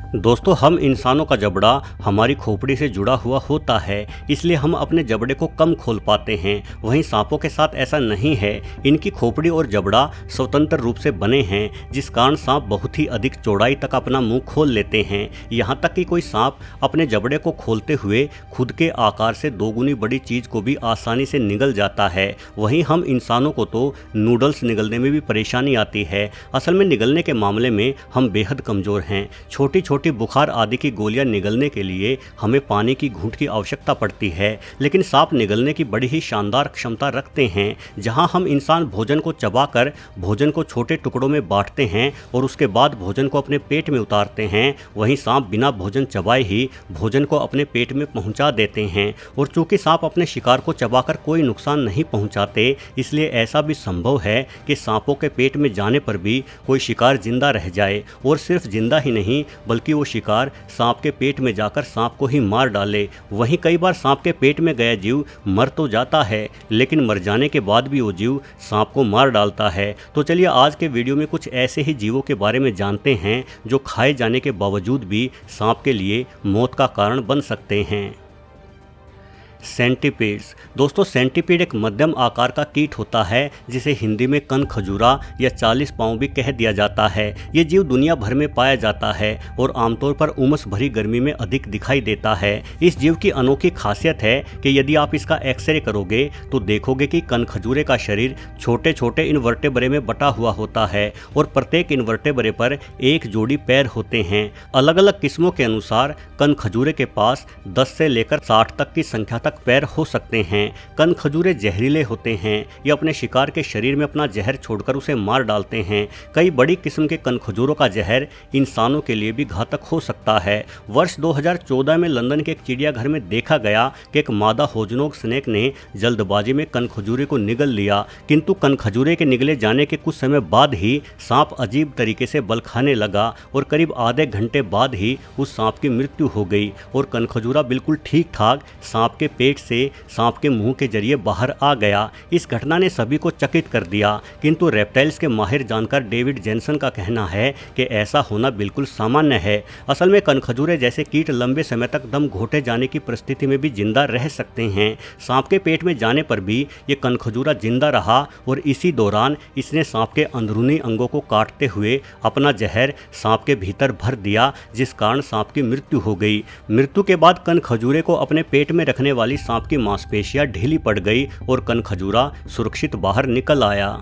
दोस्तों, हम इंसानों का जबड़ा हमारी खोपड़ी से जुड़ा हुआ होता है, इसलिए हम अपने जबड़े को कम खोल पाते हैं। वहीं सांपों के साथ ऐसा नहीं है। इनकी खोपड़ी और जबड़ा स्वतंत्र रूप से बने हैं, जिस कारण सांप बहुत ही अधिक चौड़ाई तक अपना मुंह खोल लेते हैं। यहाँ तक कि कोई सांप अपने जबड़े को खोलते हुए खुद के आकार से दोगुनी बड़ी चीज़ को भी आसानी से निगल जाता है। वहीं हम इंसानों को तो नूडल्स निगलने में भी परेशानी आती है। असल में निगलने के मामले में हम बेहद कमज़ोर हैं। छोटी छोटी बुखार आदि की गोलियां निगलने के लिए हमें पानी की घूंट की आवश्यकता पड़ती है, लेकिन सांप निगलने की बड़ी ही शानदार क्षमता रखते हैं। जहां हम इंसान भोजन को चबाकर भोजन को छोटे टुकड़ों में बांटते हैं और उसके बाद भोजन को अपने पेट में उतारते हैं, वहीं सांप बिना भोजन चबाए ही भोजन को अपने पेट में पहुंचा देते हैं। और चूंकि सांप अपने शिकार को चबाकर कोई नुकसान नहीं पहुंचाते, इसलिए ऐसा भी संभव है कि सांपों के पेट में जाने पर भी कोई शिकार जिंदा रह जाए, और सिर्फ जिंदा ही नहीं बल्कि वो शिकार सांप के पेट में जाकर सांप को ही मार डाले। वहीं कई बार सांप के पेट में गया जीव मर तो जाता है, लेकिन मर जाने के बाद भी वो जीव सांप को मार डालता है। तो चलिए आज के वीडियो में कुछ ऐसे ही जीवों के बारे में जानते हैं जो खाए जाने के बावजूद भी सांप के लिए मौत का कारण बन सकते हैं। सेंटीपीड्स। दोस्तों, सेंटीपीड एक मध्यम आकार का कीट होता है, जिसे हिंदी में कनखजूरा या 40 पाँव भी कह दिया जाता है। ये जीव दुनिया भर में पाया जाता है और आमतौर पर उमस भरी गर्मी में अधिक दिखाई देता है। इस जीव की अनोखी खासियत है कि यदि आप इसका एक्सरे करोगे तो देखोगे कि कनखजूरे का शरीर छोटे छोटे इनवर्टेब्रे में बटा हुआ होता है और प्रत्येक इनवर्टेब्रे पर एक जोड़ी पैर होते हैं। अलग अलग किस्मों के अनुसार कनखजूरे के पास 10 से लेकर 60 तक की संख्या तक पैर हो सकते हैं। कनखजूरे जहरीले होते हैं। ये अपने शिकार के शरीर में अपना जहर छोड़कर उसे मार डालते हैं। कई बड़ी किस्म के कनखजूरों का जहर इंसानों के लिए भी घातक हो सकता है। वर्ष 2014 में लंदन के एक चिड़ियाघर में देखा गया कि एक मादा होजनोक स्नेक ने जल्दबाजी में कनखजूरे को निगल लिया, किंतु कनखजूरे के निगले जाने के कुछ समय बाद ही सांप अजीब तरीके से बल खाने लगा और करीब आधे घंटे बाद ही उस सांप की मृत्यु हो गई और कनखजूरा बिल्कुल ठीक ठाक सांप के पेट से सांप के मुंह के जरिए बाहर आ गया। इस घटना ने सभी को चकित कर दिया, किंतु रेप्टाइल्स के माहिर जानकार डेविड जेनसन का कहना है कि ऐसा होना बिल्कुल सामान्य है। असल में कनखजूरे जैसे कीट लंबे समय तक दम घोटे जाने की परिस्थिति में भी जिंदा रह सकते हैं। सांप के पेट में जाने पर भी ये कनखजूरा जिंदा रहा और इसी दौरान इसने सांप के अंदरूनी अंगों को काटते हुए अपना जहर सांप के भीतर भर दिया, जिस कारण सांप की मृत्यु हो गई। मृत्यु के बाद कनखजूरे को अपने पेट में रखने वाली सांप की मांसपेशियां ढीली पड़ गई और कनखजूरा सुरक्षित बाहर निकल आया।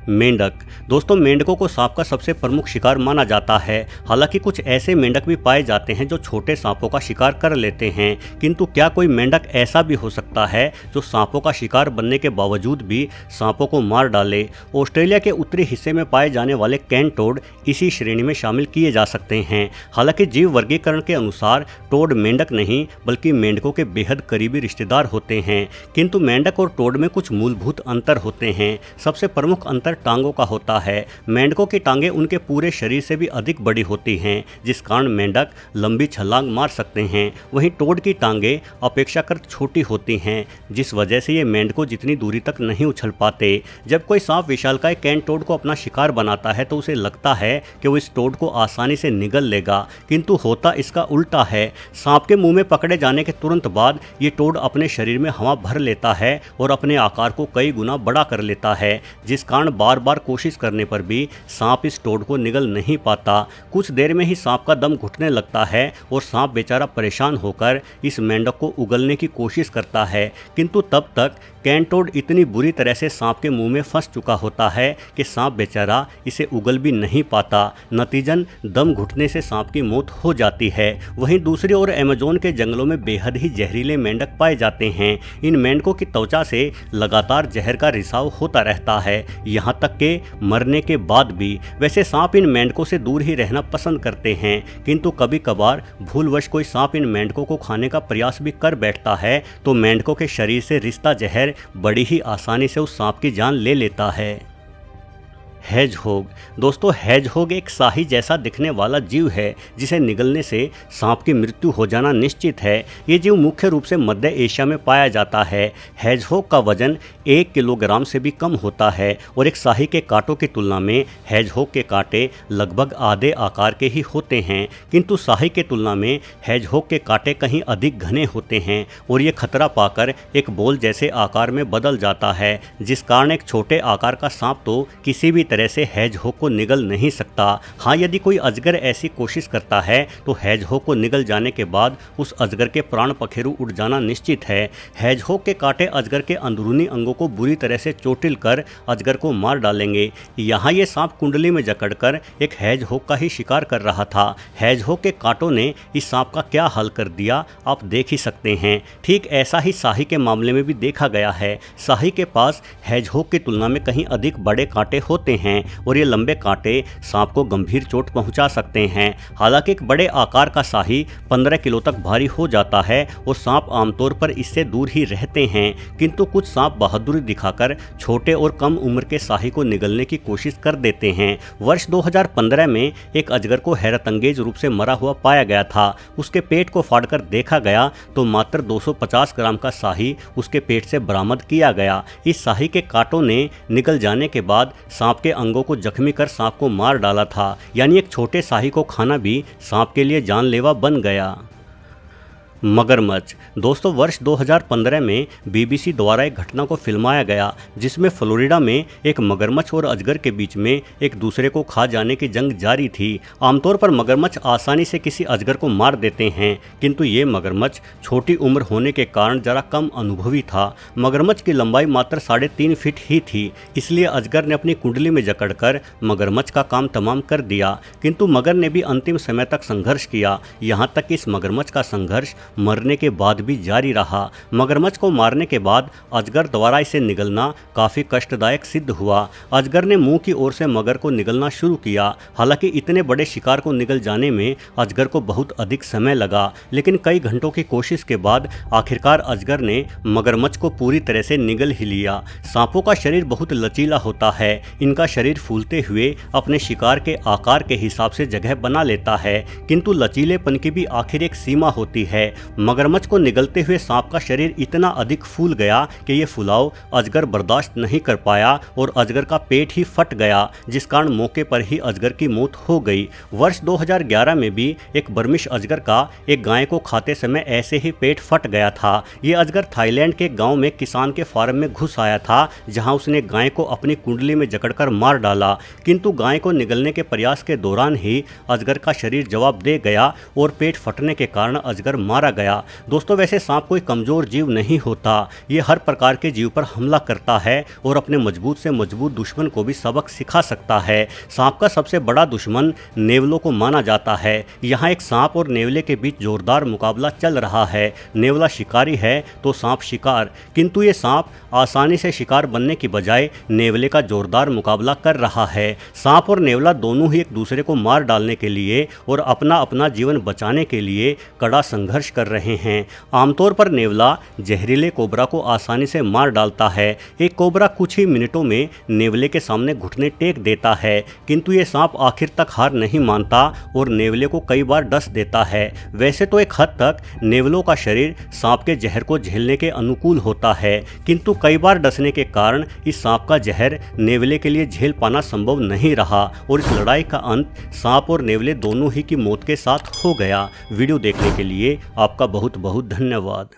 मेंढक। दोस्तों, मेंढकों को सांप का सबसे प्रमुख शिकार माना जाता है। हालांकि कुछ ऐसे मेंढक भी पाए जाते हैं जो छोटे सांपों का शिकार कर लेते हैं, किंतु क्या कोई मेंढक ऐसा भी हो सकता है जो सांपों का शिकार बनने के बावजूद भी सांपों को मार डाले? ऑस्ट्रेलिया के उत्तरी हिस्से में पाए जाने वाले कैन टोड इसी श्रेणी में शामिल किए जा सकते हैं। हालांकि जीव वर्गीकरण के अनुसार टोड मेंढक नहीं बल्कि मेंढकों के बेहद करीबी रिश्तेदार होते हैं, किंतु मेंढक और टोड में कुछ मूलभूत अंतर होते हैं। सबसे प्रमुख अंतर टांगों का होता है। मेंढकों की टांगें उनके पूरे शरीर से भी अधिक बड़ी होती हैं, जिस कारण मेंढक लंबी छलांग मार सकते हैं। वहीं टोड की टांगें अपेक्षाकृत छोटी होती हैं, जिस वजह से ये मेंढकों जितनी दूरी तक नहीं उछल पाते। जब कोई सांप विशालकाय कैन टोड को अपना शिकार बनाता है तो उसे लगता है कि वो इस टोड को आसानी से निगल लेगा, किंतु होता इसका उल्टा है। सांप के मुंह में पकड़े जाने के तुरंत बाद ये टोड अपने शरीर में हवा भर लेता है और अपने आकार को कई गुना बड़ा कर लेता है, जिस कारण बार बार कोशिश करने पर भी सांप इस टोड को निगल नहीं पाता। कुछ देर में ही सांप का दम घुटने लगता है और सांप बेचारा परेशान होकर इस मेंढक को उगलने की कोशिश करता है, किंतु तब तक कैन टोड इतनी बुरी तरह से सांप के मुंह में फंस चुका होता है कि सांप बेचारा इसे उगल भी नहीं पाता। नतीजन दम घुटने से सांप की मौत हो जाती है। वहीं दूसरी ओर अमेज़न के जंगलों में बेहद ही जहरीले मेंढक पाए जाते हैं। इन मेंढकों की त्वचा से लगातार जहर का रिसाव होता रहता है, यहाँ तक कि मरने के बाद भी। वैसे सांप इन मेंढकों से दूर ही रहना पसंद करते हैं, किंतु कभी कभार भूलवश कोई सांप इन मेंढकों को खाने का प्रयास भी कर बैठता है तो मेंढकों के शरीर से रिश्ता जहर बड़ी ही आसानी से उस सांप की जान ले लेता है। हेजहोग। दोस्तों, हेजहोग एक शाही जैसा दिखने वाला जीव है जिसे निगलने से सांप की मृत्यु हो जाना निश्चित है। ये जीव मुख्य रूप से मध्य एशिया में पाया जाता है। हेजहोग का वजन 1 किलोग्राम से भी कम होता है और एक शाही के कांटों की तुलना में हेजहोग के कांटे लगभग आधे आकार के ही होते हैं, किंतु शाही के तुलना में हेजहोग के कांटे कहीं अधिक घने होते हैं और ये खतरा पाकर एक बॉल जैसे आकार में बदल जाता है, जिस कारण एक छोटे आकार का सांप तो किसी भी तरह से हेजहोग को निगल नहीं सकता। हाँ, यदि कोई अजगर ऐसी कोशिश करता है तो हेजहोग को निगल जाने के बाद उस अजगर के प्राण पखेरु उड़ जाना निश्चित है। हेजहोग के कांटे अजगर के अंदरूनी अंगों को बुरी तरह से चोटिल कर अजगर को मार डालेंगे। यहाँ ये सांप कुंडली में जकड़कर एक हेजहोग का ही शिकार कर रहा था। हेजहोग के कांटों ने इस सांप का क्या हाल कर दिया, आप देख ही सकते हैं। ठीक ऐसा ही शाही के मामले में भी देखा गया है। शाही के पास हेजहोग की तुलना में कहीं अधिक बड़े कांटे होते हैं और ये लंबे कांटे सांप को गंभीर चोट पहुंचा सकते हैं। हालांकि एक बड़े आकार का शाही 15 किलो तक भारी हो जाता है और सांप आमतौर पर इससे दूर ही रहते हैं, किंतु कुछ सांप बहादुरी दिखाकर छोटे और कम उम्र के शाही को निगलने की कोशिश कर देते हैं। वर्ष 2015 में एक अजगर को हैरतअंगेज रूप से मरा हुआ पाया गया था। उसके पेट को फाड़कर देखा गया तो मात्र 250 ग्राम का शाही उसके पेट से बरामद किया गया। इस शाही के कांटों ने निगल जाने के बाद सांप के अंगों को जख्मी कर सांप को मार डाला था, यानी एक छोटे शाही को खाना भी सांप के लिए जानलेवा बन गया। मगरमच्छ। दोस्तों, वर्ष 2015 में BBC द्वारा एक घटना को फिल्माया गया जिसमें फ्लोरिडा में एक मगरमच्छ और अजगर के बीच में एक दूसरे को खा जाने की जंग जारी थी। आमतौर पर मगरमच्छ आसानी से किसी अजगर को मार देते हैं, किंतु ये मगरमच्छ छोटी उम्र होने के कारण जरा कम अनुभवी था। मगरमच्छ की लंबाई मात्र 3.5 फीट ही थी, इसलिए अजगर ने अपनी कुंडली में जकड़कर मगरमच्छ का काम तमाम कर दिया, किंतु मगर ने भी अंतिम समय तक संघर्ष किया। यहाँ तक कि इस मगरमच्छ का संघर्ष मरने के बाद भी जारी रहा। मगरमच्छ को मारने के बाद अजगर द्वारा इसे निगलना काफ़ी कष्टदायक सिद्ध हुआ। अजगर ने मुंह की ओर से मगर को निगलना शुरू किया। हालांकि इतने बड़े शिकार को निगल जाने में अजगर को बहुत अधिक समय लगा, लेकिन कई घंटों की कोशिश के बाद आखिरकार अजगर ने मगरमच्छ को पूरी तरह से निगल ही लिया। सांपों का शरीर बहुत लचीला होता है। इनका शरीर फूलते हुए अपने शिकार के आकार के हिसाब से जगह बना लेता है, किंतु लचीलेपन की भी आखिर एक सीमा होती है। मगरमच्छ को निगलते हुए सांप का शरीर इतना अधिक फूल गया कि ये फुलाव अजगर बर्दाश्त नहीं कर पाया और अजगर का पेट ही फट गया, जिस कारण मौके पर ही अजगर की मौत हो गई। वर्ष 2011 में भी एक बर्मिश अजगर का एक गाय को खाते समय ऐसे ही पेट फट गया था। ये अजगर थाईलैंड के गांव में किसान के फार्म में घुस आया था, जहां उसने गाय को अपनी कुंडली में जकड़कर मार डाला, किंतु गाय को निगलने के प्रयास के दौरान ही अजगर का शरीर जवाब दे गया और पेट फटने के कारण अजगर मारा गया। दोस्तों, वैसे सांप कोई कमजोर जीव नहीं होता। ये हर प्रकार के जीव पर हमला करता है और अपने मजबूत से मजबूत दुश्मन को भी सबक सिखा सकता है। सांप का सबसे बड़ा दुश्मन नेवलों को माना जाता है। यहाँ एक सांप और नेवले के बीच जोरदार मुकाबला चल रहा है। नेवला शिकारी है तो सांप शिकार, किंतु ये सांप आसानी से शिकार बनने की बजाय नेवले का जोरदार मुकाबला कर रहा है। सांप और नेवला दोनों ही एक दूसरे को मार डालने के लिए और अपना अपना जीवन बचाने के लिए कड़ा संघर्ष कर रहे हैं। आमतौर पर नेवला जहरीले कोबरा को आसानी से मार डालता है। एक कोबरा कुछ ही मिनटों में नेवले के सामने घुटने टेक देता है, किंतु ये सांप आखिर तक हार नहीं मानता और नेवले को कई बार डस देता है। वैसे तो एक हद तक नेवलों का शरीर सांप के जहर को झेलने के अनुकूल होता है, किंतु कई बार डसने के कारण इस सांप का जहर नेवले के लिए झेल पाना संभव नहीं रहा और इस लड़ाई का अंत सांप और नेवले दोनों ही की मौत के साथ हो गया। वीडियो देखने के लिए आपका बहुत बहुत धन्यवाद।